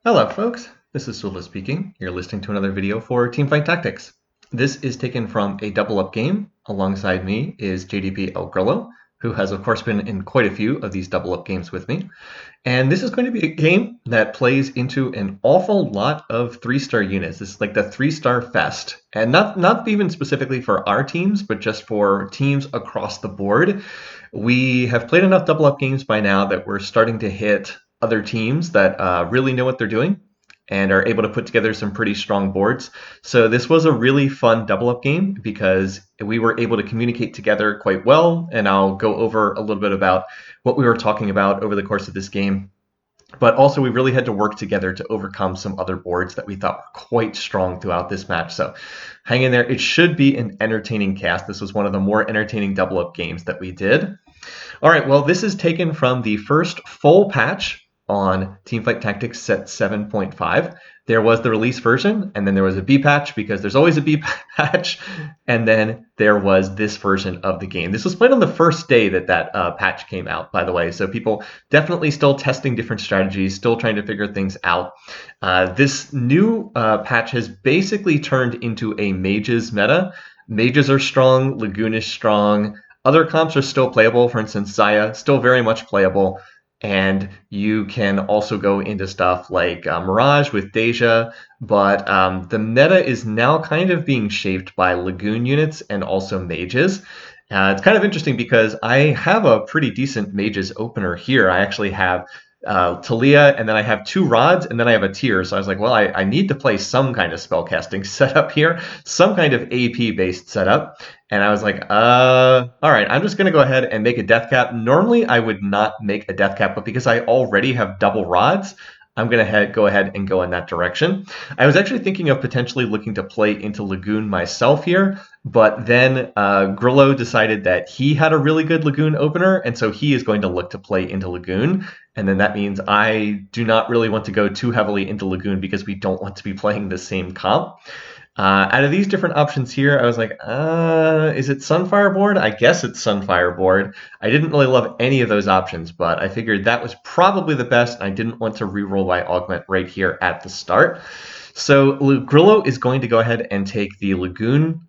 Hello folks, this is Sula speaking. You're listening to another video for Teamfight Tactics. This is taken from a double up game. Alongside me is JDP El Grillo, who has of course been in quite a few of these double up games with me. And this is going to be a game that plays into an awful lot of 3-star units. This is like the 3-star fest. And not even specifically for our teams, but just for teams across the board. We have played enough double up games by now that we're starting to hit other teams that really know what they're doing and are able to put together some pretty strong boards. So this was a really fun double up game because we were able to communicate together quite well, and I'll go over a little bit about what we were talking about over the course of this game. But also we really had to work together to overcome some other boards that we thought were quite strong throughout this match. So hang in there. It should be an entertaining cast. This was one of the more entertaining double up games that we did. All right, well, this is taken from the first full patch on Teamfight Tactics set 7.5. There was the release version, and then there was a B patch because there's always a B patch, and then there was this version of the game. This was played on the first day that patch came out, by the way, so people definitely still testing different strategies, still trying to figure things out. This new patch has basically turned into a mages meta. Mages are strong, Lagoon is strong, other comps are still playable. For instance, Zaya, still very much playable. And you can also go into stuff like Mirage with Deja, but the meta is now kind of being shaped by Lagoon units and also mages. It's kind of interesting because I have a pretty decent mages opener here. I actually have Talia, and then I have 2 rods, and then I have a tier. So I was like, well, I need to play some kind of spellcasting setup here, some kind of AP-based setup. And I was like, all right, I'm just going to go ahead and make a death cap. Normally, I would not make a death cap, but because I already have double rods, I'm going to go ahead and go in that direction. I was actually thinking of potentially looking to play into Lagoon myself here, but then Grillo decided that he had a really good Lagoon opener, and so he is going to look to play into Lagoon. And then that means I do not really want to go too heavily into Lagoon because we don't want to be playing the same comp. Out of these different options here, I was like, is it Sunfire board? I guess it's Sunfire board. I didn't really love any of those options, but I figured that was probably the best. I didn't want to reroll my augment right here at the start. So Grillo is going to go ahead and take the Lagoon.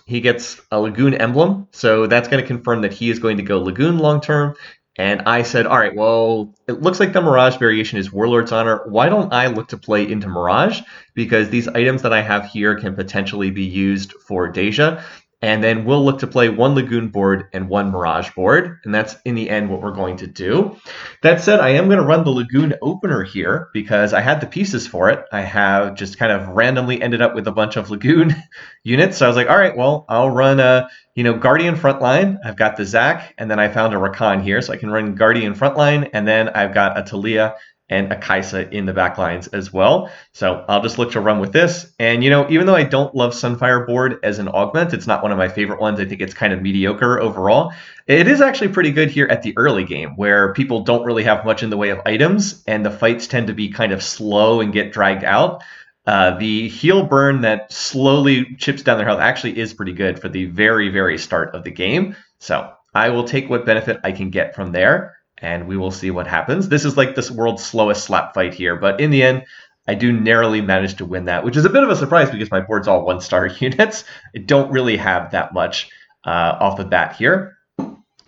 He gets a Lagoon emblem, so that's going to confirm that he is going to go Lagoon long term. And I said, all right, well, it looks like the Mirage variation is Warlord's Honor. Why don't I look to play into Mirage? Because these items that I have here can potentially be used for Deja. And then we'll look to play 1 Lagoon board and 1 Mirage board. And that's, in the end, what we're going to do. That said, I am going to run the Lagoon opener here because I had the pieces for it. I have just kind of randomly ended up with a bunch of Lagoon units. So I was like, all right, well, I'll run Guardian frontline. I've got the Zac, and then I found a Rakan here, so I can run Guardian frontline, and then I've got a Talia and a Kaisa in the back lines as well. So I'll just look to run with this. And, even though I don't love Sunfire board as an augment, it's not one of my favorite ones. I think it's kind of mediocre overall. It is actually pretty good here at the early game where people don't really have much in the way of items, and the fights tend to be kind of slow and get dragged out. The heal burn that slowly chips down their health actually is pretty good for the very, very start of the game. So I will take what benefit I can get from there, and we will see what happens. This is like this world's slowest slap fight here, but in the end, I do narrowly manage to win that, which is a bit of a surprise because my board's all 1-star units. I don't really have that much off the bat here.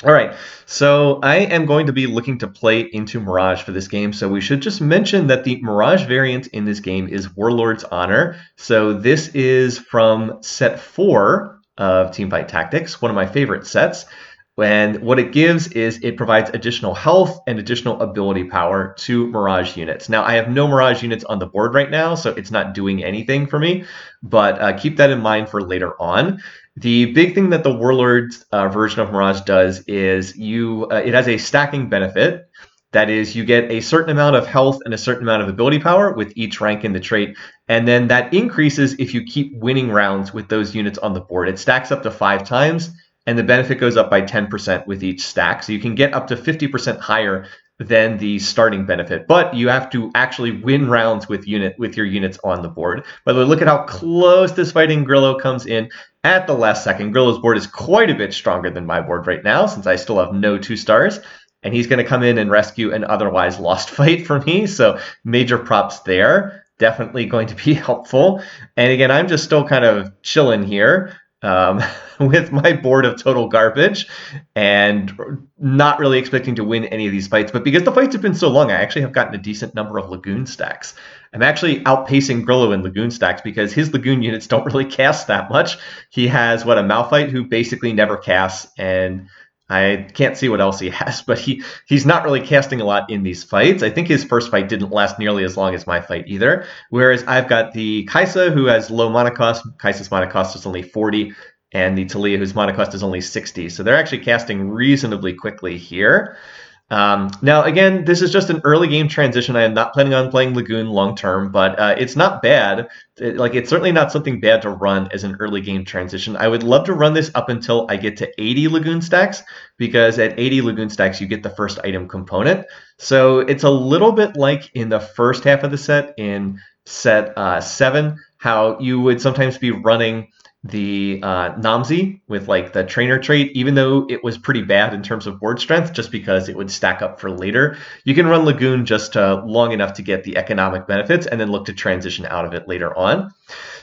All right, so I am going to be looking to play into Mirage for this game. So we should just mention that the Mirage variant in this game is Warlord's Honor. So this is from set 4 of Teamfight Tactics, one of my favorite sets. And what it gives is it provides additional health and additional ability power to Mirage units. Now, I have no Mirage units on the board right now, so it's not doing anything for me, but keep that in mind for later on. The big thing that the Warlords version of Mirage does is it has a stacking benefit. That is, you get a certain amount of health and a certain amount of ability power with each rank in the trait, and then that increases if you keep winning rounds with those units on the board. It stacks up to 5 times, and the benefit goes up by 10% with each stack. So you can get up to 50% higher than the starting benefit, but you have to actually win rounds with your units on the board. By the way, look at how close this fighting Grillo comes in at the last second. Grillo's board is quite a bit stronger than my board right now, since I still have no 2 stars. and he's going to come in and rescue an otherwise lost fight for me. So major props there. Definitely going to be helpful. And again, I'm just still kind of chilling here with my board of total garbage and not really expecting to win any of these fights. But because the fights have been so long, I actually have gotten a decent number of Lagoon stacks. I'm actually outpacing Grillo in Lagoon stacks because his Lagoon units don't really cast that much. He has, a Malphite who basically never casts, and I can't see what else he has, but he's not really casting a lot in these fights. I think his first fight didn't last nearly as long as my fight either. Whereas I've got the Kaisa, who has low mana cost. Kaisa's mana cost is only 40, and the Talia, whose mana cost is only 60. So they're actually casting reasonably quickly here. Now, again, this is just an early game transition. I am not planning on playing Lagoon long term, but it's not bad. It's certainly not something bad to run as an early game transition. I would love to run this up until I get to 80 Lagoon stacks, because at 80 Lagoon stacks, you get the first item component. So it's a little bit like in the first half of the set, in set 7, how you would sometimes be running the Namzi with the trainer trait, even though it was pretty bad in terms of board strength, just because it would stack up for later. You can run Lagoon just long enough to get the economic benefits and then look to transition out of it later on.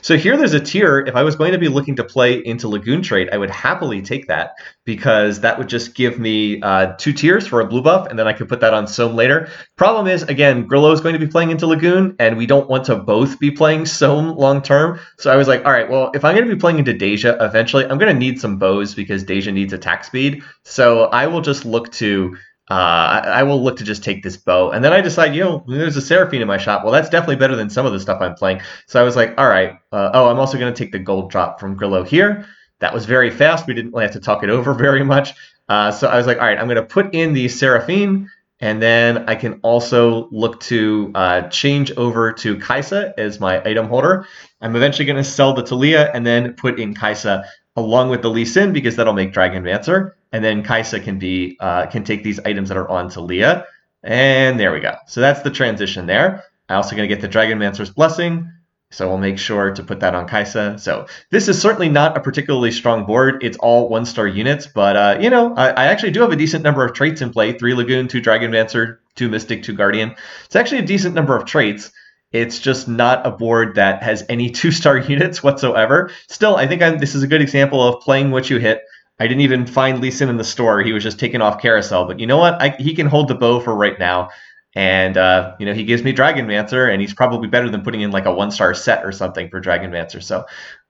So here there's a tier. If I was going to be looking to play into Lagoon trait, I would happily take that, because that would just give me 2 tiers for a blue buff, and then I could put that on Soam later. Problem is, again, Grillo is going to be playing into Lagoon, and we don't want to both be playing Soam long term. So I was like, all right, well, if I'm going to be playing into Deja eventually, I'm going to need some bows, because Deja needs attack speed. So I will just look to just take this bow. And then I decide, there's a Seraphine in my shop. Well, that's definitely better than some of the stuff I'm playing. So I was like, all right. I'm also going to take the gold drop from Grillo here. That was very fast. We didn't really have to talk it over very much. So I was like, all right, I'm going to put in the Seraphine. And then I can also look to change over to Kaisa as my item holder. I'm eventually going to sell the Talia and then put in Kaisa along with the Lee Sin, because that'll make Dragonmancer. And then Kaisa can take these items that are on Talia. And there we go. So that's the transition there. I'm also going to get the Dragonmancer's Blessing. So we'll make sure to put that on Kaisa. So this is certainly not a particularly strong board. It's all 1-star units, but I actually do have a decent number of traits in play. 3 Lagoon, 2 Dragonmancer, 2 Mystic, 2 Guardian. It's actually a decent number of traits. It's just not a board that has any 2-star units whatsoever. Still, I think this is a good example of playing what you hit. I didn't even find Lee Sin in the store. He was just taken off carousel. But you know what? He can hold the bow for right now. And, he gives me Dragonmancer, and he's probably better than putting in a 1-star set or something for Dragonmancer. So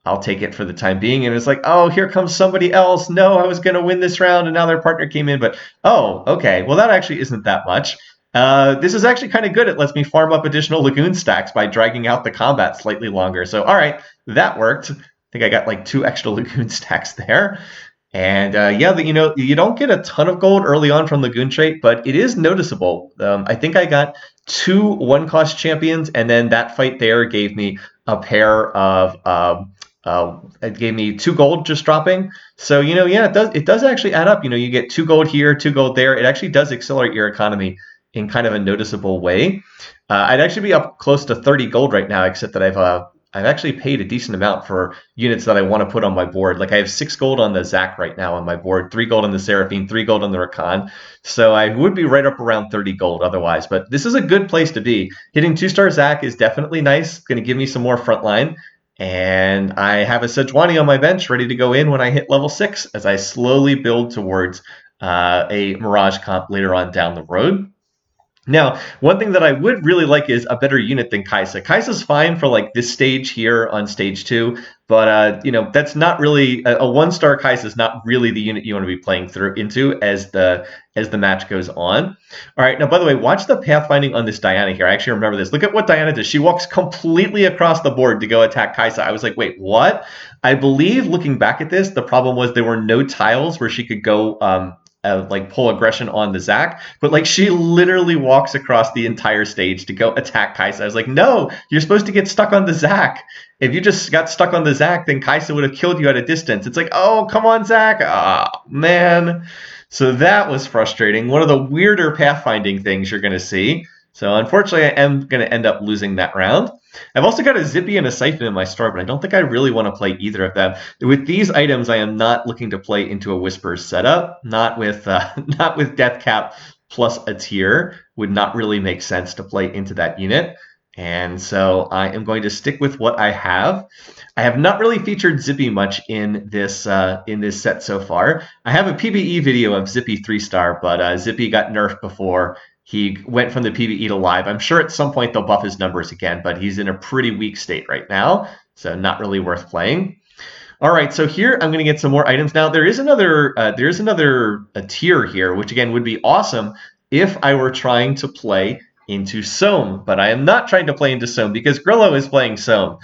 I'll take it for the time being. And it's like, oh, here comes somebody else. No, I was going to win this round, and now their partner came in. But, oh, okay. Well, that actually isn't that much. This is actually kind of good. It lets me farm up additional Lagoon stacks by dragging out the combat slightly longer. So, all right, that worked. I think I got 2 extra Lagoon stacks there. And you don't get a ton of gold early on from Lagoon trait, but it is noticeable. I think I got 2 1-cost champions, and then that fight there gave me a pair of it gave me 2 gold just dropping. So it does actually add up. You get 2 gold here, 2 gold there. It actually does accelerate your economy in kind of a noticeable way. I'd actually be up close to 30 gold right now, except that I've actually paid a decent amount for units that I want to put on my board. I have 6 gold on the Zac right now on my board, 3 gold on the Seraphine, 3 gold on the Rakan. So I would be right up around 30 gold otherwise. But this is a good place to be. Hitting 2-star Zac is definitely nice. It's going to give me some more frontline. And I have a Sejuani on my bench ready to go in when I hit level 6 as I slowly build towards a Mirage comp later on down the road. Now, one thing that I would really like is a better unit than Kaisa. Kaisa's fine for this stage here on stage 2, but that's not really a 1-star Kaisa is not really the unit you want to be playing into as the match goes on. All right, now by the way, watch the pathfinding on this Diana here. I actually remember this. Look at what Diana does. She walks completely across the board to go attack Kaisa. I was like, wait, what? I believe looking back at this, the problem was there were no tiles where she could go pull aggression on the Zac, but she literally walks across the entire stage to go attack Kaisa. I was like, no, you're supposed to get stuck on the Zac. If you just got stuck on the Zac, then Kaisa would have killed you at a distance. It's like, oh, come on, Zac. Oh, man. So that was frustrating. One of the weirder pathfinding things you're going to see. So unfortunately, I am going to end up losing that round. I've also got a Zippy and a Siphon in my store, but I don't think I really want to play either of them. With these items, I am not looking to play into a Whispers setup, not with Death Cap plus a tier would not really make sense to play into that unit. And so I am going to stick with what I have. I have not really featured Zippy much in this set so far. I have a PvE video of Zippy 3-star, but Zippy got nerfed before he went from the PvE to live. I'm sure at some point they'll buff his numbers again, but he's in a pretty weak state right now, so not really worth playing. All right, so here I'm going to get some more items. Now there is another tier here, which again would be awesome if I were trying to play into Soam, but I am not trying to play into Soam because Grillo is playing Soam,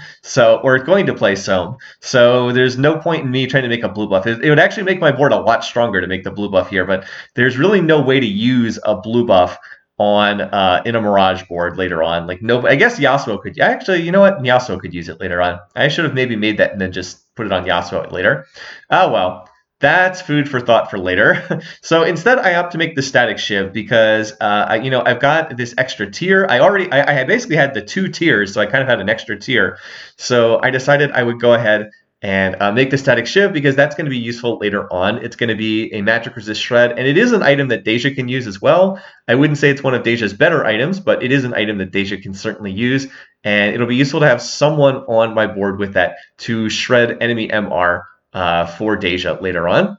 or going to play Soam. So there's no point in me trying to make a blue buff. It would actually make my board a lot stronger to make the blue buff here, but there's really no way to use a blue buff on in a Mirage board later on. Like, no, I guess Yasuo could. Actually, you know what? Yasuo could use it later on. I should have maybe made that and then just put it on Yasuo later. Oh well, that's food for thought for later. So instead, I opt to make the static shiv because I've got this extra tier. I had basically had the 2 tiers, so I kind of had an extra tier. So I decided I would go ahead and make the static shiv because that's going to be useful later on. It's going to be a magic resist shred, and it is an item that Deja can use as well. I wouldn't say it's one of Deja's better items, but it is an item that Deja can certainly use, and it'll be useful to have someone on my board with that to shred enemy MR for Deja later on.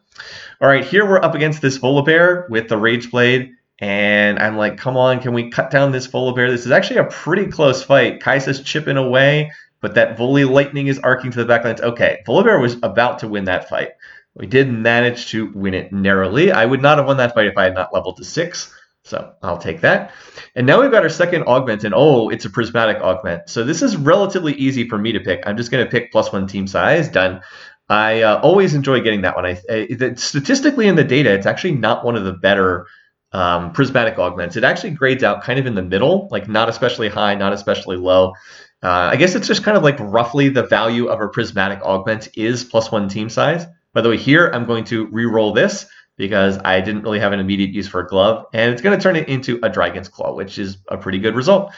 All right, here we're up against this Volibear with the Rage Blade, and I'm like, come on, can we cut down this Volibear? This is actually a pretty close fight. Kai'Sa's chipping away, but that Volley Lightning is arcing to the backlines. Okay, Volibear was about to win that fight. We did manage to win it narrowly. I would not have won that fight if I had not leveled to 6, so I'll take that. And now we've got our second augment, and oh, it's a prismatic augment. So this is relatively easy for me to pick. I'm just going to pick +1 team size, done. I always enjoy getting that one. Statistically in the data, it's actually not one of the better prismatic augments. It actually grades out kind of in the middle, like not especially high, not especially low. I guess it's just kind of like roughly the value of a prismatic augment is +1 team size. By the way, here I'm going to re-roll this because I didn't really have an immediate use for a glove, and it's going to turn it into a Dragon's Claw, which is a pretty good result.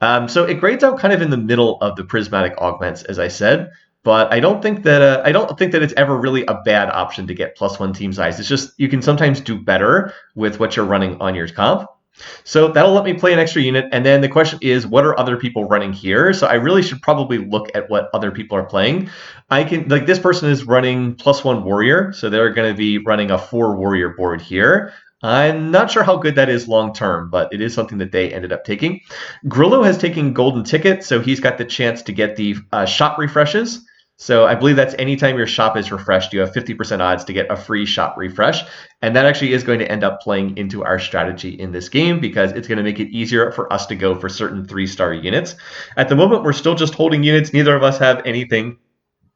So it grades out kind of in the middle of the prismatic augments, as I said, but I don't think that it's ever really a bad option to get +1 team size. It's just you can sometimes do better with what you're running on your comp. So that'll let me play an extra unit, and then the question is, what are other people running here? So I really should probably look at what other people are playing. This person is running +1 warrior, so they're going to be running a 4 warrior board here. I'm not sure how good that is long term, but it is something that they ended up taking. Grillo has taken golden ticket, so he's got the chance to get the shop refreshes. So I believe that's anytime your shop is refreshed, you have 50% odds to get a free shop refresh. And that actually is going to end up playing into our strategy in this game because it's going to make it easier for us to go for certain 3-star units. At the moment, we're still just holding units. Neither of us have anything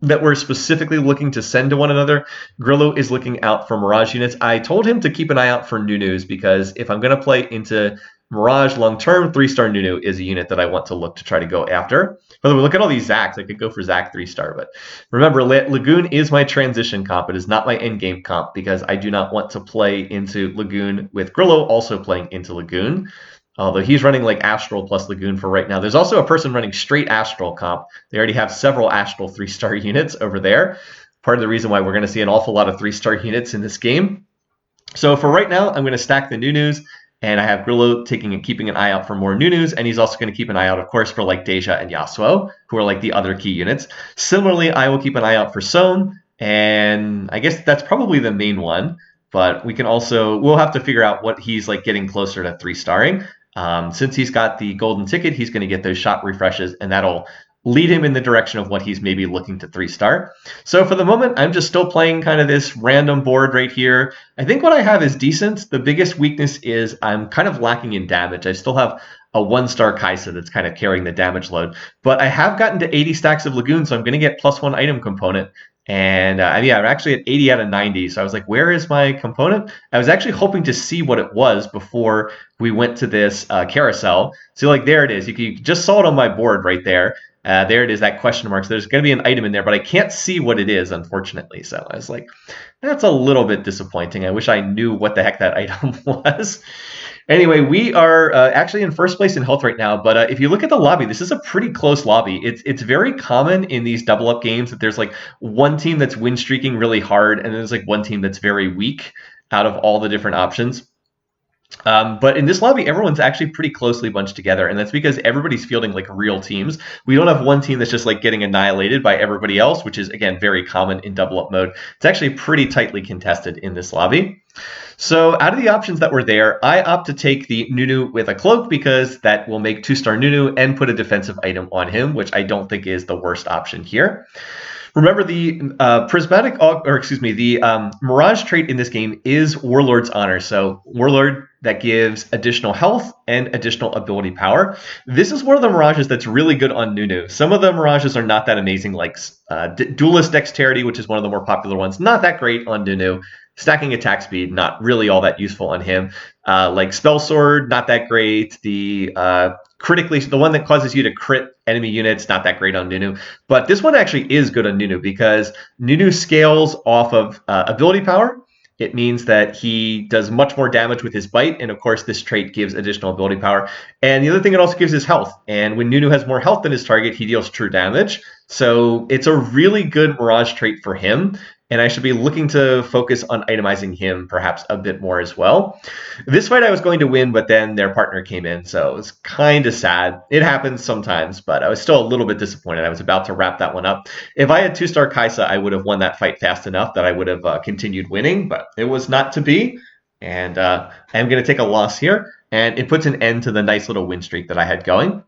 that we're specifically looking to send to one another. Grillo is looking out for Mirage units. I told him to keep an eye out for Nunus because if I'm going to play into Mirage long-term, 3-star Nunu is a unit that I want to look to try to go after. By the way, look at all these Zacs. I could go for Zac 3-star, but remember, Lagoon is my transition comp. It is not my endgame comp because I do not want to play into Lagoon with Grillo also playing into Lagoon. Although he's running like Astral plus Lagoon for right now. There's also a person running straight Astral comp. They already have several Astral 3-star units over there. Part of the reason why we're going to see an awful lot of 3-star units in this game. So for right now, I'm going to stack the Nunus. And I have Grillo keeping an eye out for more Nunus, and he's also going to keep an eye out, of course, for like Deja and Yasuo, who are like the other key units. Similarly, I will keep an eye out for Soam, and I guess that's probably the main one. But we'll have to figure out what he's like getting closer to 3-starring. Since he's got the golden ticket, he's going to get those shot refreshes, and that'll lead him in the direction of what he's maybe looking to 3-star. So for the moment, I'm just still playing kind of this random board right here. I think what I have is decent. The biggest weakness is I'm kind of lacking in damage. I still have a 1-star Kai'Sa that's kind of carrying the damage load. But I have gotten to 80 stacks of Lagoon, so I'm going to get +1 item component. And I'm actually at 80 out of 90. So I was like, where is my component? I was actually hoping to see what it was before we went to this carousel. So like, there it is. You just saw it on my board right there. There it is, that question mark. So there's going to be an item in there, but I can't see what it is, unfortunately. So I was like, that's a little bit disappointing. I wish I knew what the heck that item was. Anyway, we are actually in first place in health right now, but if you look at the lobby, this is a pretty close lobby. It's very common in these double-up games that there's like one team that's win streaking really hard, and then there's like one team that's very weak out of all the different options. But in this lobby, everyone's actually pretty closely bunched together, and that's because everybody's fielding like real teams. We don't have one team that's just like getting annihilated by everybody else, which is, again, very common in double up mode. It's actually pretty tightly contested in this lobby. So out of the options that were there, I opt to take the Nunu with a cloak because that will make 2-star Nunu and put a defensive item on him, which I don't think is the worst option here. Remember, the Mirage trait in this game is Warlord's Honor. So Warlord, that gives additional health and additional ability power. This is one of the Mirages that's really good on Nunu. Some of the Mirages are not that amazing, like Duelist Dexterity, which is one of the more popular ones. Not that great on Nunu. Stacking attack speed, not really all that useful on him. Like Spell Sword, not that great. The one that causes you to crit enemy units, not that great on Nunu. But this one actually is good on Nunu because Nunu scales off of ability power. It means that he does much more damage with his bite, and of course this trait gives additional ability power. And the other thing it also gives is health. And when Nunu has more health than his target, he deals true damage. So it's a really good Mirage trait for him, and I should be looking to focus on itemizing him perhaps a bit more as well. This fight I was going to win, but then their partner came in, so it was kind of sad. It happens sometimes, but I was still a little bit disappointed. I was about to wrap that one up. If I had 2-star Kaisa, I would have won that fight fast enough that I would have continued winning, but it was not to be, and I am going to take a loss here, and it puts an end to the nice little win streak that I had going.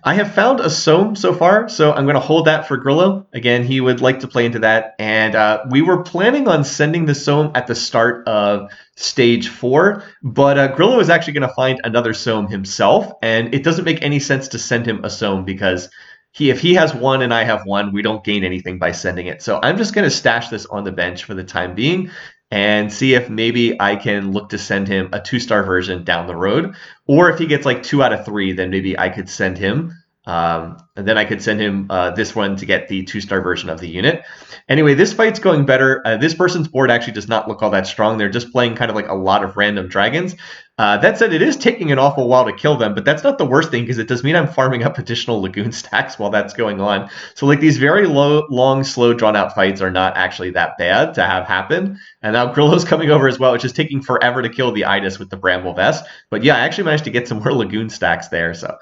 I have found a Soam so far, so I'm going to hold that for Grillo. Again, he would like to play into that. And we were planning on sending the Soam at the start of stage 4, but Grillo is actually going to find another Soam himself, and it doesn't make any sense to send him a Soam because if he has one and I have one, we don't gain anything by sending it. So I'm just going to stash this on the bench for the time being and see if maybe I can look to send him a 2-star version down the road. Or if he gets like 2 out of 3, then maybe I could send him. And then I could send him this one to get the 2-star version of the unit. Anyway, this fight's going better. This person's board actually does not look all that strong. They're just playing kind of like a lot of random dragons. That said, it is taking an awful while to kill them, but that's not the worst thing because it does mean I'm farming up additional Lagoon stacks while that's going on. So like these very long, slow, drawn-out fights are not actually that bad to have happen. And now Grillo's coming over as well, which is taking forever to kill the Idis with the Bramble Vest. But yeah, I actually managed to get some more Lagoon stacks there. So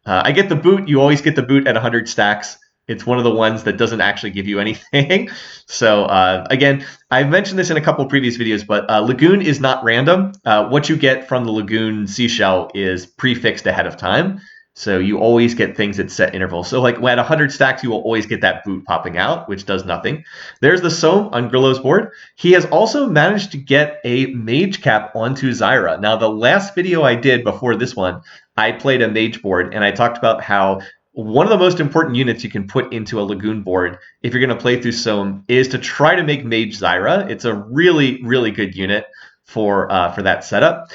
I get the boot. You always get the boot at 100 stacks. It's one of the ones that doesn't actually give you anything. So again, I've mentioned this in a couple of previous videos, but Lagoon is not random. What you get from the Lagoon seashell is prefixed ahead of time. So you always get things at set intervals. So like at 100 stacks, you will always get that boot popping out, which does nothing. There's the Soam on Grillo's board. He has also managed to get a Mage Cap onto Zyra. Now, the last video I did before this one, I played a Mage board, and I talked about how one of the most important units you can put into a Lagoon board if you're going to play through Soam is to try to make Mage Zyra. It's a really, really good unit for that setup.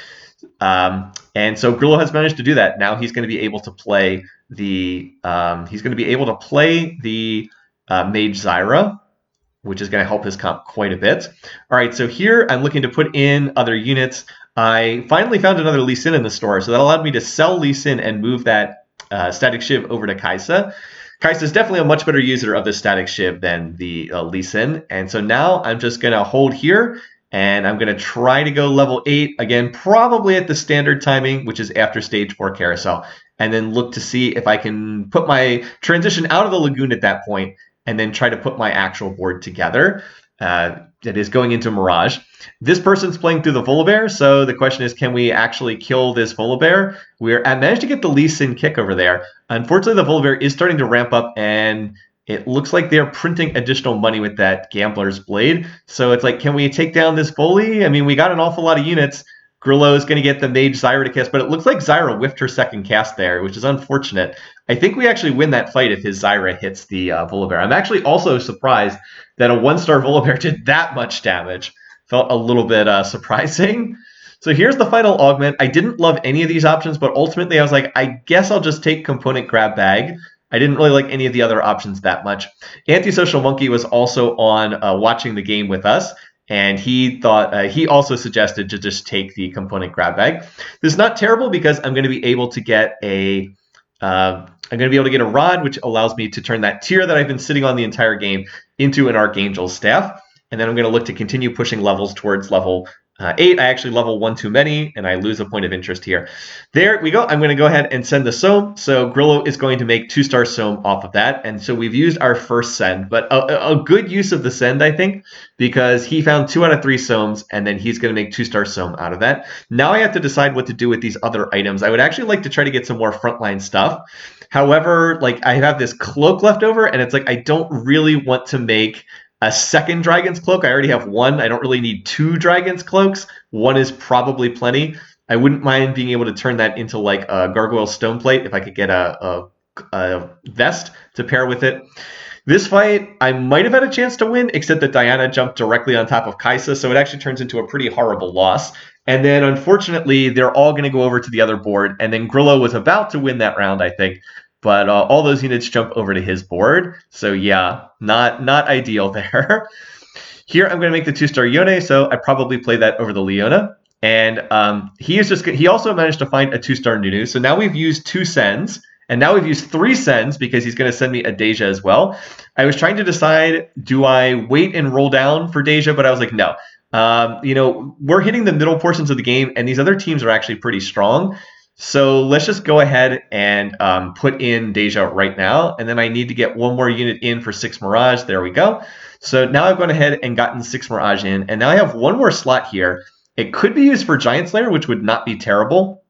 And so Grillo has managed to do that. Now he's going to be able to play the Mage Zyra, which is going to help his comp quite a bit. All right, so here I'm looking to put in other units. I finally found another Lee Sin in the store, so that allowed me to sell Lee Sin and move that Static Shiv over to Kaisa. Kaisa is definitely a much better user of the Static Shiv than the Lee Sin, and so now I'm just going to hold here, and I'm going to try to go level 8, again, probably at the standard timing, which is after stage 4 carousel, and then look to see if I can put my transition out of the Lagoon at that point, and then try to put my actual board together. That is going into Mirage. This person's playing through the Volibear, so the question is, can we actually kill this Volibear? I managed to get the Lee Sin kick over there. Unfortunately, the Volibear is starting to ramp up, and it looks like they're printing additional money with that Gambler's Blade. So it's like, can we take down this Voli? I mean, we got an awful lot of units. Grillo is going to get the Mage Zyra to cast, but it looks like Zyra whiffed her second cast there, which is unfortunate. I think we actually win that fight if his Zyra hits the Volibear. I'm actually also surprised that a 1-star Volibear did that much damage. Felt a little bit surprising. So here's the final augment. I didn't love any of these options, but ultimately I was like, I guess I'll just take Component Grab Bag. I didn't really like any of the other options that much. Antisocial Monkey was also on watching the game with us, and he thought he also suggested to just take the Component Grab Bag. This is not terrible because I'm going to be able to get a rod, which allows me to turn that tier that I've been sitting on the entire game into an Archangel Staff. And then I'm going to look to continue pushing levels towards level 8. I actually level 1 too many, and I lose a point of interest here. There we go. I'm going to go ahead and send the Soam. So Grillo is going to make 2-star Soam off of that. And so we've used our first send, but a good use of the send, I think, because he found 2 out of 3 Soams, and then he's going to make 2-star Soam out of that. Now I have to decide what to do with these other items. I would actually like to try to get some more frontline stuff. However, like I have this cloak left over, and it's like I don't really want to make a second Dragon's Cloak. I already have 1. I don't really need 2 Dragon's Cloaks. 1 is probably plenty. I wouldn't mind being able to turn that into like a Gargoyle Stone Plate if I could get a vest to pair with it. This fight, I might have had a chance to win, except that Diana jumped directly on top of Kaisa, so it actually turns into a pretty horrible loss. And then, unfortunately, they're all going to go over to the other board, and then Grillo was about to win that round, I think. But all those units jump over to his board. So yeah, not ideal there. Here I'm going to make the 2-star Yone, so I probably play that over the Leona. And he also managed to find a 2-star Nunu. So now we've used 2 sends, and now we've used 3 sends because he's going to send me a Deja as well. I was trying to decide, do I wait and roll down for Deja? But I was like, no. We're hitting the middle portions of the game, and these other teams are actually pretty strong. So let's just go ahead and put in Deja right now. And then I need to get 1 more unit in for 6 Mirage. There we go. So now I've gone ahead and gotten 6 Mirage in. And now I have 1 more slot here. It could be used for Giant Slayer, which would not be terrible.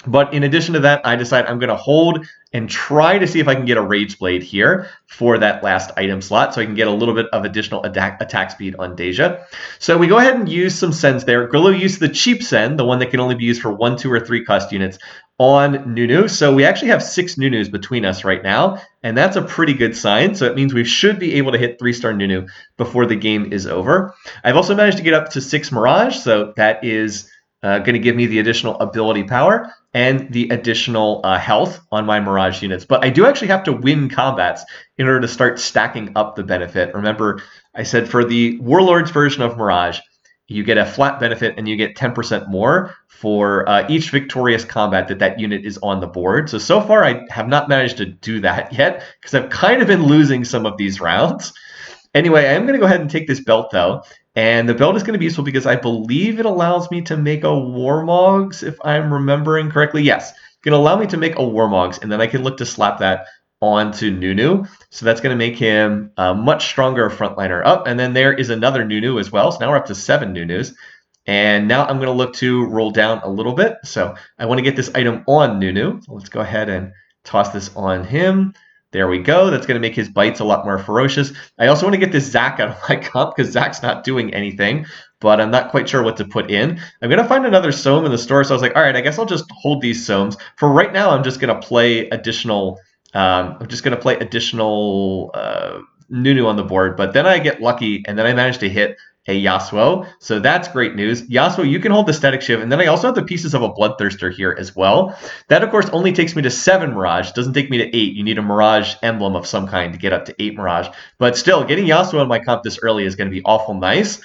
But in addition to that, I decide I'm going to hold and try to see if I can get a Rage Blade here for that last item slot so I can get a little bit of additional attack speed on Deja. So we go ahead and use some sends there. Grillo used the cheap send, the one that can only be used for 1, 2, or 3 cost units on Nunu. So we actually have 6 Nunus between us right now, and that's a pretty good sign. So it means we should be able to hit 3-star Nunu before the game is over. I've also managed to get up to 6 Mirage, so that is going to give me the additional ability power and the additional health on my Mirage units. But I do actually have to win combats in order to start stacking up the benefit. Remember, I said for the Warlords version of Mirage, you get a flat benefit and you get 10% more for each victorious combat that unit is on the board. So far, I have not managed to do that yet because I've kind of been losing some of these rounds. Anyway, I am going to go ahead and take this belt, though. And the belt is going to be useful because I believe it allows me to make a Warmogs, if I'm remembering correctly. Yes, it's going to allow me to make a Warmogs, and then I can look to slap that onto Nunu. So that's going to make him a much stronger frontliner up. And then there is another Nunu as well. So now we're up to 7 Nunus. And now I'm going to look to roll down a little bit. So I want to get this item on Nunu. So let's go ahead and toss this on him. There we go. That's going to make his bites a lot more ferocious. I also want to get this Zac out of my comp because Zac's not doing anything, but I'm not quite sure what to put in. I'm going to find another Soam in the store, so I was like, all right, I guess I'll just hold these Soams. For right now, I'm just going to play additional Nunu on the board, but then I get lucky, and then I manage to hit a Yasuo. So that's great news. Yasuo, you can hold the Static Shiv, and then I also have the pieces of a Bloodthirster here as well. That, of course, only takes me to 7 Mirage. Doesn't take me to 8. You need a Mirage emblem of some kind to get up to 8 Mirage. But still, getting Yasuo in my comp this early is going to be awful nice.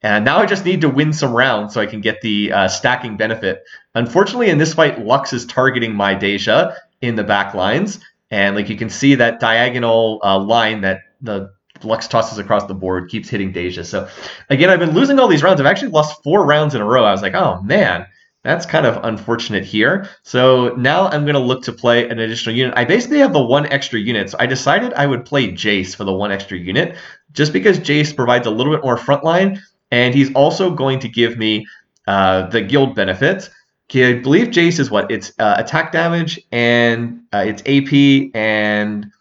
And now I just need to win some rounds so I can get the stacking benefit. Unfortunately, in this fight, Lux is targeting my Deja in the back lines. And like you can see that diagonal line that the Lux tosses across the board keeps hitting Deja. So again, I've been losing all these rounds. I've actually lost 4 rounds in a row. I was like, oh man, that's kind of unfortunate here. So now I'm going to look to play an additional unit. I basically have the 1 extra unit. So I decided I would play Jace for the 1 extra unit just because Jace provides a little bit more frontline. And he's also going to give me the guild benefits. I believe Jace is what? It's attack damage and it's AP and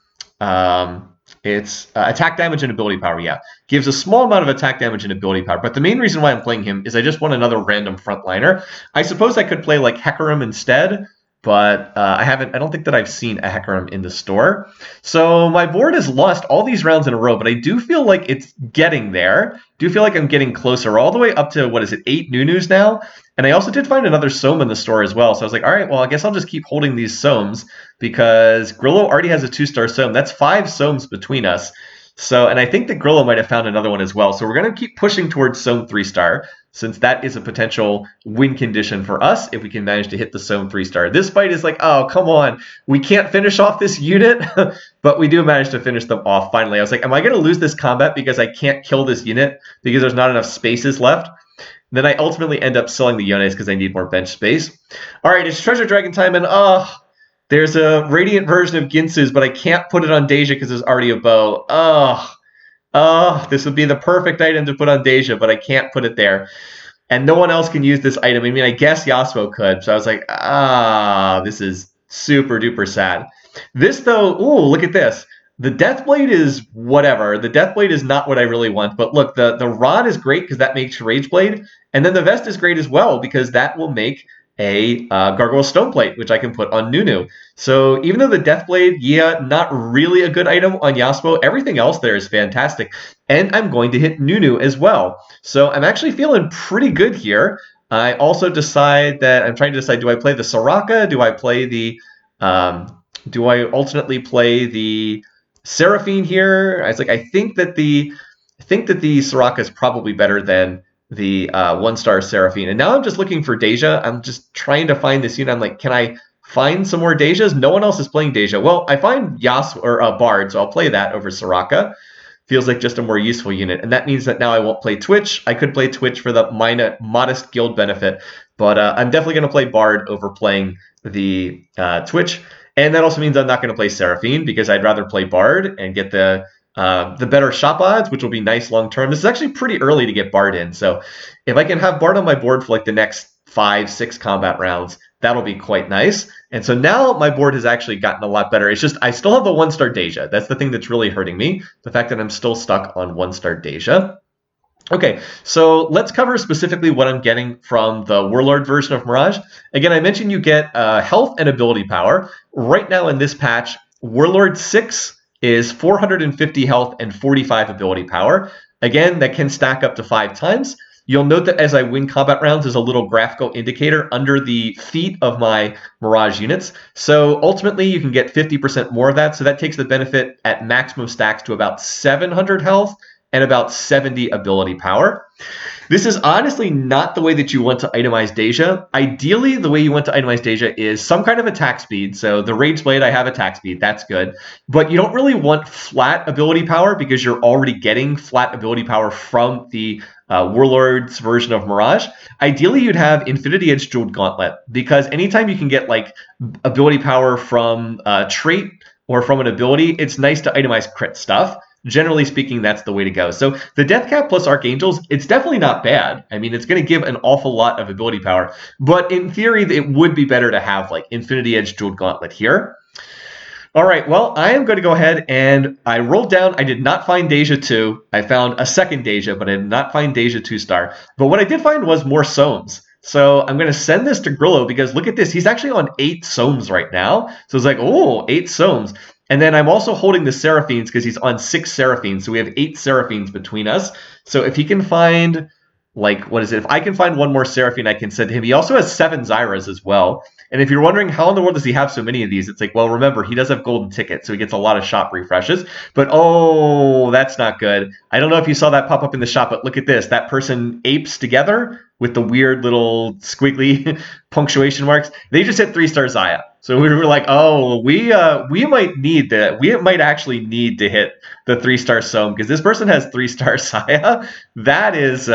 it's attack damage and ability power, yeah. Gives a small amount of attack damage and ability power. But the main reason why I'm playing him is I just want another random frontliner. I suppose I could play like Hecarim instead, but I don't think that I've seen a Hecarim in the store. So my board has lost all these rounds in a row, but I do feel like it's getting there. Do feel like I'm getting closer, all the way up to, 8 Nunus now? And I also did find another Soam in the store as well. So I was like, all right, well, I guess I'll just keep holding these Soams because Grillo already has a 2-star Soam. That's 5 Soams between us. So, and I think that Grillo might have found another one as well. So we're going to keep pushing towards Soam 3-star since that is a potential win condition for us if we can manage to hit the Soam 3-star. This fight is like, oh, come on. We can't finish off this unit, but we do manage to finish them off finally. I was like, am I going to lose this combat because I can't kill this unit because there's not enough spaces left? Then I ultimately end up selling the Yones because I need more bench space. All right, it's Treasure Dragon time, and there's a Radiant version of Ginsu's, but I can't put it on Deja because there's already a bow. This would be the perfect item to put on Deja, but I can't put it there. And no one else can use this item. I mean, I guess Yasuo could. So I was like, this is super duper sad. This though, ooh, look at this. The Deathblade is whatever. The Deathblade is not what I really want. But look, the Rod is great because that makes Rageblade. And then the Vest is great as well because that will make a Gargoyle Stoneplate, which I can put on Nunu. So even though the Deathblade, yeah, not really a good item on Yasuo, everything else there is fantastic. And I'm going to hit Nunu as well. So I'm actually feeling pretty good here. I also decide that I'm trying to decide, do I play the Soraka? Do I play the, do I alternately play the Seraphine here? I was like, I think that the Soraka is probably better than the 1-star Seraphine. And now I'm just looking for Deja. I'm just trying to find this unit. I'm like, can I find some more Dejas? No one else is playing Deja. Well, I find Bard, so I'll play that over Soraka. Feels like just a more useful unit. And that means that now I won't play Twitch. I could play Twitch for the modest guild benefit, but I'm definitely going to play Bard over playing the Twitch. And that also means I'm not going to play Seraphine because I'd rather play Bard and get the better shop odds, which will be nice long term. This is actually pretty early to get Bard in. So if I can have Bard on my board for like the next 5-6 combat rounds, that'll be quite nice. And so now my board has actually gotten a lot better. It's just I still have the 1-star Deja. That's the thing that's really hurting me. The fact that I'm still stuck on 1-star Deja. Okay, so let's cover specifically what I'm getting from the Warlord version of Mirage. Again, I mentioned you get health and ability power. Right now in this patch, Warlord 6 is 450 health and 45 ability power. Again, that can stack up to 5 times. You'll note that as I win combat rounds, there's a little graphical indicator under the feet of my Mirage units. So ultimately, you can get 50% more of that. So that takes the benefit at maximum stacks to about 700 health and about 70 ability power. This is honestly not the way that you want to itemize Deja. Ideally, the way you want to itemize Deja is some kind of attack speed. So the Rage Blade, I have attack speed. That's good. But you don't really want flat ability power because you're already getting flat ability power from the Warlord's version of Mirage. Ideally, you'd have Infinity Edge Jeweled Gauntlet because anytime you can get like ability power from a trait or from an ability, it's nice to itemize crit stuff. Generally speaking, that's the way to go. So the Death Cap plus Archangels, it's definitely not bad. I mean, it's going to give an awful lot of ability power. But in theory, it would be better to have like Infinity Edge Jeweled Gauntlet here. All right, well, I am going to go ahead and I rolled down. I did not find Deja 2. I found a second Deja, but I did not find Deja 2-star. But what I did find was more Somes. So I'm going to send this to Grillo because look at this. He's actually on 8 Somes right now. So it's like, oh, 8 Somes. And then I'm also holding the Seraphines because he's on 6 Seraphines. So we have 8 Seraphines between us. So if he can find, like, what is it? If I can find one more Seraphine, I can send him. He also has 7 Zyras as well. And if you're wondering how in the world does he have so many of these, it's like, well, remember, he does have golden tickets, so he gets a lot of shop refreshes. But, oh, that's not good. I don't know if you saw that pop up in the shop, but look at this. That person apes together with the weird little squiggly punctuation marks. They just hit 3-star Zaya. So we were like, oh, we might need that. We might actually need to hit the 3-star Somme because this person has 3-star Zaya. That is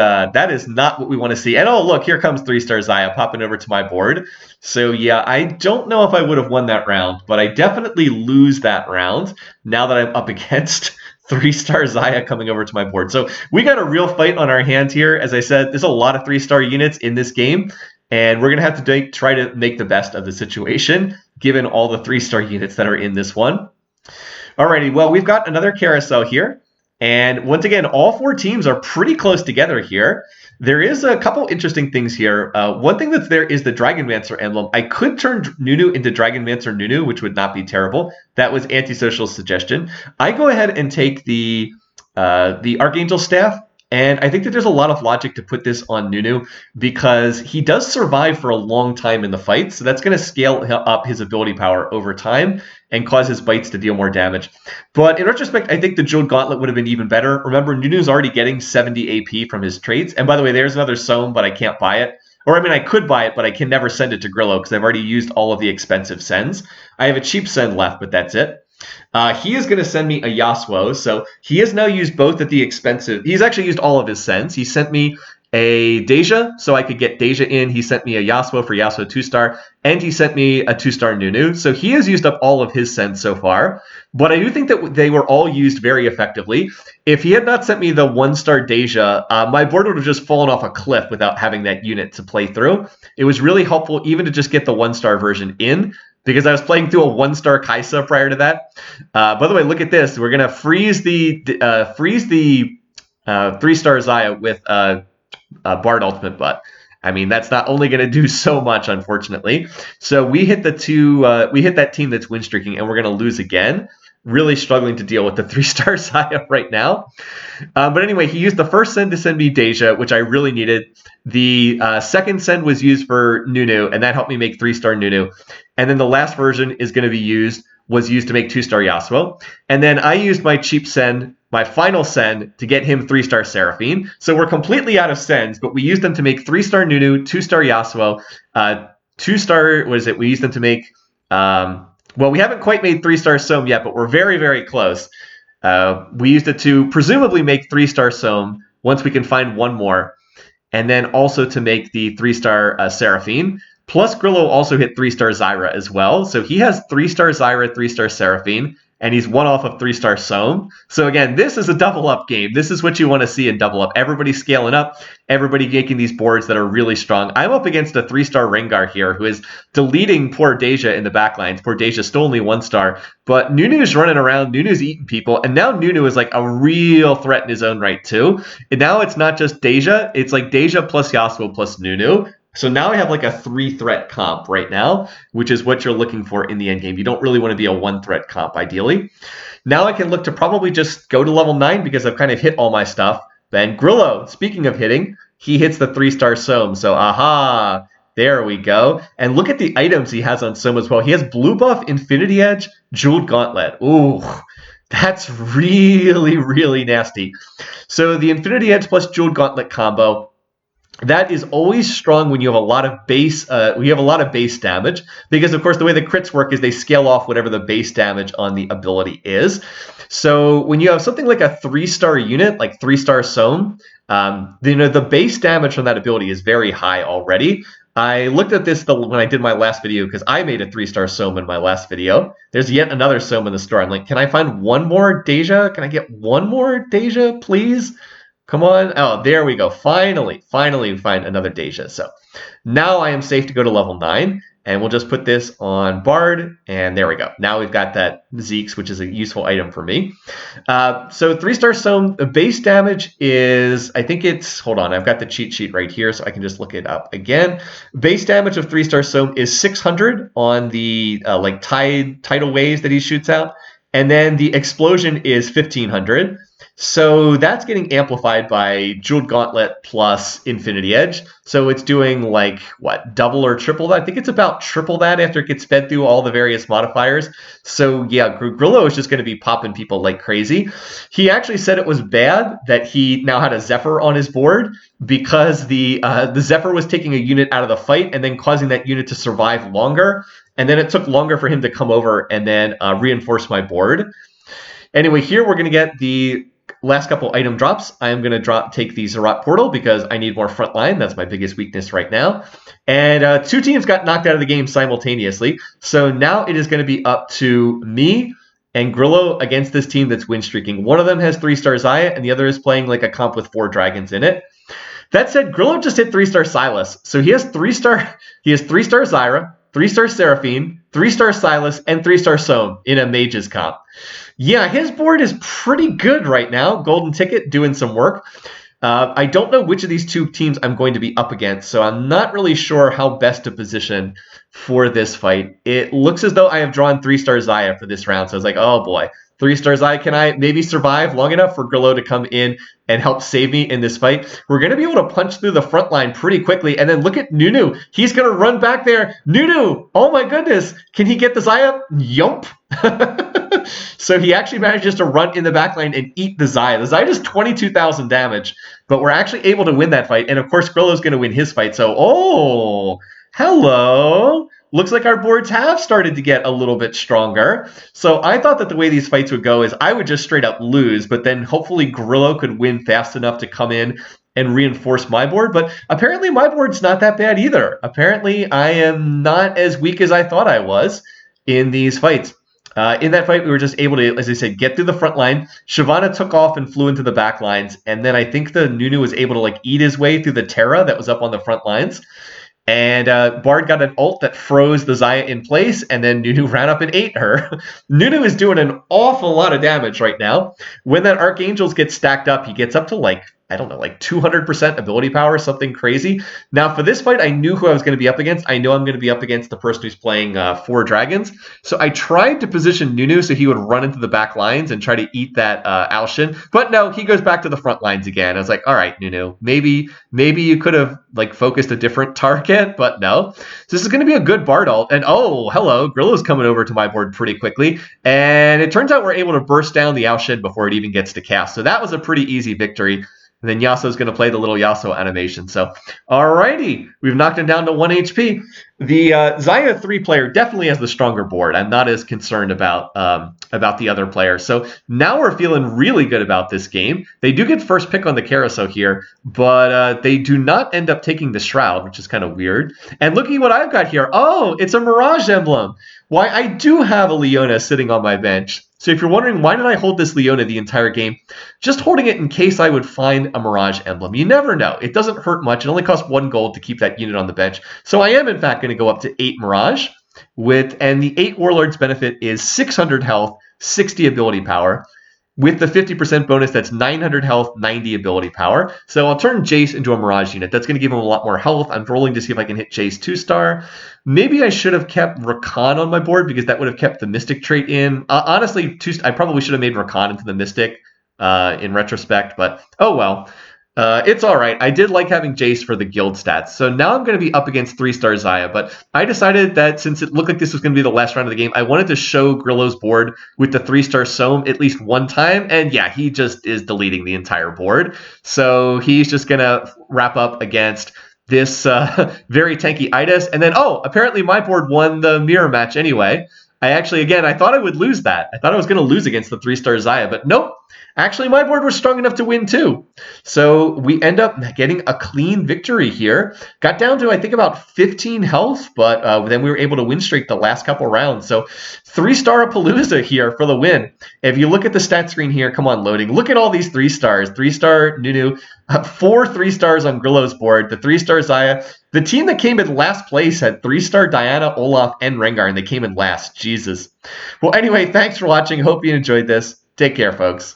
not what we want to see. And oh, look, here comes 3-star Zaya popping over to my board. So yeah, I don't know if I would have won that round, but I definitely lose that round now that I'm up against 3-star Zaya coming over to my board. So we got a real fight on our hands here. As I said, there's a lot of 3-star units in this game. And we're going to have to try to make the best of the situation, given all the 3-star units that are in this one. Alrighty, well, we've got another carousel here. And once again, all 4 teams are pretty close together here. There is a couple interesting things here. One thing that's there is the Dragonmancer emblem. I could turn Nunu into Dragonmancer Nunu, which would not be terrible. That was Antisocial's suggestion. I go ahead and take the Archangel Staff. And I think that there's a lot of logic to put this on Nunu because he does survive for a long time in the fight. So that's going to scale up his ability power over time and cause his bites to deal more damage. But in retrospect, I think the Jeweled Gauntlet would have been even better. Remember, Nunu's already getting 70 AP from his traits. And by the way, there's another Somme, but I can't buy it. Or I mean, I could buy it, but I can never send it to Grillo because I've already used all of the expensive sends. I have a cheap send left, but that's it. He is going to send me a Yasuo, so he has now used both of the expensive. He's actually used all of his sends. He sent me a Deja, so I could get Deja in. He sent me a Yasuo for Yasuo 2-star, and he sent me a 2-star Nunu. So he has used up all of his sends so far, but I do think that they were all used very effectively. If he had not sent me the 1-star Deja, my board would have just fallen off a cliff without having that unit to play through. It was really helpful even to just get the 1-star version in, because I was playing through a 1-star Kaisa prior to that. By the way, look at this. We're going to freeze the 3-star Xayah with Bard Ultimate Butt. I mean, that's not only going to do so much, unfortunately. So we hit we hit that team that's win streaking, and we're going to lose again. Really struggling to deal with the 3-star Xayah right now. But anyway, he used the first send to send me Deja, which I really needed. The second send was used for Nunu, and that helped me make 3-star Nunu. And then the last version is going to be was used to make 2-star Yasuo. And then I used my cheap send, my final send, to get him 3-star Seraphine. So we're completely out of sends, but we used them to make 3-star Nunu, 2-star Yasuo, 2-star, what is it? We used them to make, well, we haven't quite made 3-star Soam yet, but we're very, very close. We used it to presumably make 3-star Soam once we can find one more, and then also to make the 3-star Seraphine. Plus, Grillo also hit 3-star Zyra as well. So he has 3-star Zyra, 3-star Seraphine, and he's one off of 3-star Soam. So again, this is a double up game. This is what you want to see in double up. Everybody scaling up, everybody making these boards that are really strong. I'm up against a 3-star Rengar here who is deleting poor Deja in the backlines. Poor Deja still only 1-star, but Nunu's running around. Nunu's eating people, and now Nunu is like a real threat in his own right too. And now it's not just Deja, it's like Deja plus Yasuo plus Nunu. So now I have like a 3-threat comp right now, which is what you're looking for in the end game. You don't really want to be a 1-threat comp, ideally. Now I can look to probably just go to level 9 because I've kind of hit all my stuff. Then Grillo, speaking of hitting, he hits the 3-star Soam. So aha, there we go. And look at the items he has on Soam as well. He has Blue Buff, Infinity Edge, Jeweled Gauntlet. Ooh, that's really, really nasty. So the Infinity Edge plus Jeweled Gauntlet combo, that is always strong when you have a lot of base damage, because of course the way the crits work is they scale off whatever the base damage on the ability is. So when you have something like a 3-star unit, like 3-star Soam, the base damage from that ability is very high already. I looked at this when I did my last video because I made a 3-star Soam in my last video. There's yet another Soam in the store. I'm like, can I find one more Deja? Can I get one more Deja, please? Come on. Oh, there we go. Finally we find another Deja. So now I am safe to go to level 9, and we'll just put this on Bard, and there we go. Now we've got that Zeke's, which is a useful item for me. So 3-star Soam, the base damage is, I think it's, hold on, I've got the cheat sheet right here, so I can just look it up again. Base damage of 3-star Soam is 600 on the tidal waves that he shoots out, and then the explosion is 1500. So that's getting amplified by Jeweled Gauntlet plus Infinity Edge. So it's doing like, what, double or triple that? I think it's about triple that after it gets fed through all the various modifiers. So yeah, Grillo is just going to be popping people like crazy. He actually said it was bad that he now had a Zephyr on his board because the Zephyr was taking a unit out of the fight and then causing that unit to survive longer. And then it took longer for him to come over and then reinforce my board. Anyway, here we're going to get the last couple item drops. I am going to take the Zerat Portal because I need more frontline. That's my biggest weakness right now. And 2 teams got knocked out of the game simultaneously. So now it is going to be up to me and Grillo against this team that's win streaking. One of them has 3-star Xayah, and the other is playing like a comp with 4 dragons in it. That said, Grillo just hit 3-star Sylas. So he has 3-star Zyra, 3-star Seraphine, 3-star Sylas, and 3-star Soam in a mage's comp. Yeah, his board is pretty good right now. Golden Ticket doing some work. I don't know which of these 2 teams I'm going to be up against, so I'm not really sure how best to position for this fight. It looks as though I have drawn 3-star Xayah for this round, so I was like, oh boy. 3-star Xayah, can I maybe survive long enough for Grillo to come in and help save me in this fight? We're going to be able to punch through the front line pretty quickly. And then look at Nunu. He's going to run back there. Nunu! Oh my goodness. Can he get the Xayah? Yump. So he actually manages to run in the back lane and eat the Xayah. The Xayah does 22,000 damage, but we're actually able to win that fight. And of course, Grillo's going to win his fight. So, oh, hello. looks like our boards have started to get a little bit stronger. So I thought that the way these fights would go is I would just straight up lose, but then hopefully Grillo could win fast enough to come in and reinforce my board. But apparently my board's not that bad either. Apparently I am not as weak as I thought I was in these fights. In that fight, we were just able to, as I said, get through the front line. Shyvana took off and flew into the back lines, and then I think the Nunu was able to like eat his way through the Terra that was up on the front lines. And Bard got an ult that froze the Xayah in place, and then Nunu ran up and ate her. Nunu is doing an awful lot of damage right now. When that Archangels gets stacked up, he gets up to like, I don't know, like 200% ability power, something crazy. Now, for this fight, I knew who I was going to be up against. I know I'm going to be up against the person who's playing 4 dragons. So I tried to position Nunu so he would run into the back lines and try to eat that Alshin. But no, he goes back to the front lines again. I was like, all right, Nunu, maybe you could have like focused a different target, but no. So this is going to be a good Bard ult. And oh, hello, Grillo's coming over to my board pretty quickly. And it turns out we're able to burst down the Alshin before it even gets to cast. So that was a pretty easy victory. And then Yasuo's going to play the little Yasuo animation. So, alrighty, we've knocked him down to 1 HP. The Xayah 3 player definitely has the stronger board. I'm not as concerned about the other player. So now we're feeling really good about this game. They do get first pick on the carousel here, but they do not end up taking the Shroud, which is kind of weird. And looking at what I've got here. Oh, it's a Mirage emblem. Why, I do have a Leona sitting on my bench. So if you're wondering, why did I hold this Leona the entire game? Just holding it in case I would find a Mirage emblem. You never know. It doesn't hurt much. It only costs 1 gold to keep that unit on the bench. So I am, in fact, going to go up to 8 Mirage. And the 8 Warlords benefit is 600 health, 60 ability power. With the 50% bonus, that's 900 health, 90 ability power. So I'll turn Jace into a Mirage unit. That's going to give him a lot more health. I'm rolling to see if I can hit Jace 2-star. Maybe I should have kept Rakan on my board because that would have kept the Mystic trait in. Honestly, I probably should have made Rakan into the Mystic in retrospect, but oh well. It's all right. I did like having Jace for the guild stats. So now I'm going to be up against 3-star Xayah, but I decided that since it looked like this was going to be the last round of the game, I wanted to show Grillo's board with the 3-star Soam at least one time. And yeah, he just is deleting the entire board. So he's just going to wrap up against this very tanky Idas. And then, oh, apparently my board won the mirror match anyway. I thought I would lose that. I thought I was going to lose against the 3-star Xayah, but nope. Actually, my board was strong enough to win too. So we end up getting a clean victory here. Got down to, I think, about 15 health, but then we were able to win streak the last couple rounds. So 3-star Palooza here for the win. If you look at the stat screen here, come on, loading. Look at all these 3-stars. 3-star Nunu, 4 3-stars on Grillo's board, the 3-star Xayah. The team that came in last place had 3-star Diana, Olaf, and Rengar, and they came in last. Jesus. Well, anyway, thanks for watching. Hope you enjoyed this. Take care, folks.